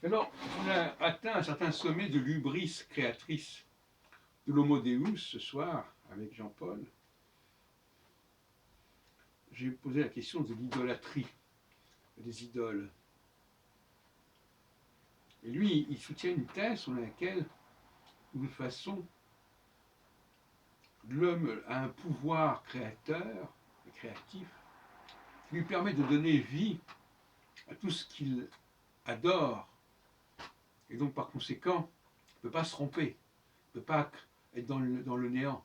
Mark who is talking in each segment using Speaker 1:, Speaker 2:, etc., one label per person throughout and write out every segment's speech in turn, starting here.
Speaker 1: Alors, on a atteint un certain sommet de l'hubris créatrice de l'Homo Deus ce soir avec Jean-Paul. J'ai posé la question de l'idolâtrie, des idoles. Et lui, il soutient une thèse sur laquelle, de toute façon, l'homme a un pouvoir créateur et créatif qui lui permet de donner vie à tout ce qu'il adore. Et donc, par conséquent, il ne peut pas se tromper, il ne peut pas être dans le néant.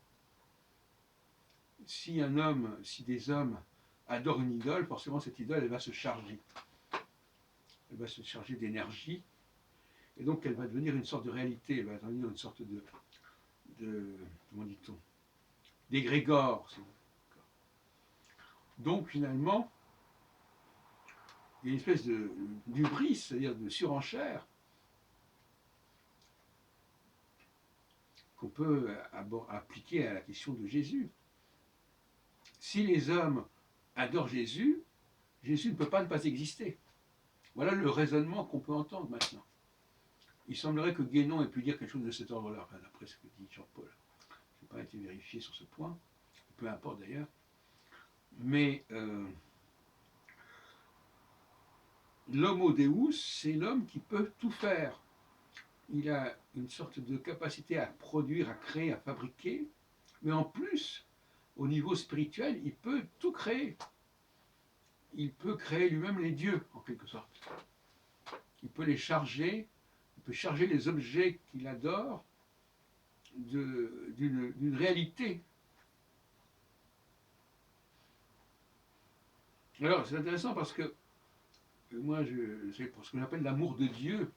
Speaker 1: Si des hommes adorent une idole, forcément cette idole, elle va se charger. Elle va se charger d'énergie, et donc elle va devenir une sorte de réalité, elle va devenir une sorte comment dit-on, d'égrégore. Donc finalement, il y a une espèce d'hubris, c'est-à-dire de surenchère, qu'on peut appliquer à la question de Jésus. Si les hommes adorent Jésus, Jésus ne peut pas ne pas exister. Voilà le raisonnement qu'on peut entendre maintenant. Il semblerait que Guénon ait pu dire quelque chose de cet ordre-là, d'après ce que dit Jean-Paul. Je n'ai pas été vérifié sur ce point, peu importe d'ailleurs. Mais l'homo deus, c'est l'homme qui peut tout faire. Il a une sorte de capacité à produire, à créer, à fabriquer, mais en plus, au niveau spirituel, il peut tout créer. Il peut créer lui-même les dieux, en quelque sorte. Il peut les charger, il peut charger les objets qu'il adore d'une réalité. Alors, c'est intéressant parce que moi, c'est pour ce que j'appelle l'amour de Dieu.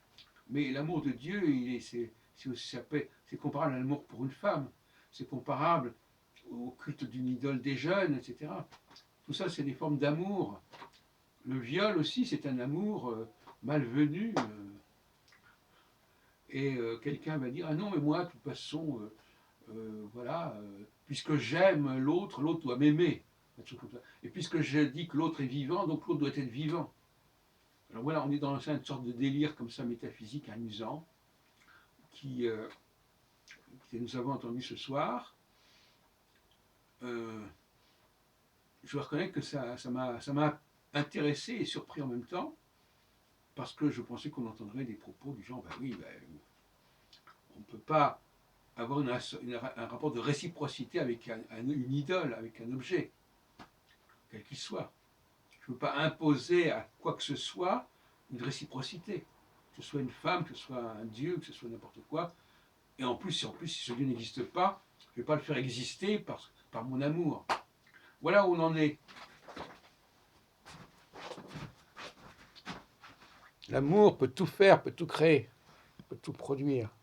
Speaker 1: Mais l'amour de Dieu, c'est comparable à l'amour pour une femme. C'est comparable au culte d'une idole des jeunes, etc. Tout ça, c'est des formes d'amour. Le viol aussi, c'est un amour malvenu. Quelqu'un va dire, ah non, mais moi, de toute façon, voilà, puisque j'aime l'autre, l'autre doit m'aimer. Et puisque je dis que l'autre est vivant, donc l'autre doit être vivant. Alors voilà, on est dans une sorte de délire comme ça, métaphysique, amusant, que nous avons entendu ce soir. Je dois reconnaître que ça m'a intéressé et surpris en même temps, parce que je pensais qu'on entendrait des propos du genre, on ne peut pas avoir un rapport de réciprocité avec une idole, avec un objet, quel qu'il soit. Je ne peux pas imposer à quoi que ce soit une réciprocité, que ce soit une femme, que ce soit un dieu, que ce soit n'importe quoi. Et en plus, si ce dieu n'existe pas, je ne vais pas le faire exister par mon amour. Voilà où on en est. L'amour peut tout faire, peut tout créer, peut tout produire.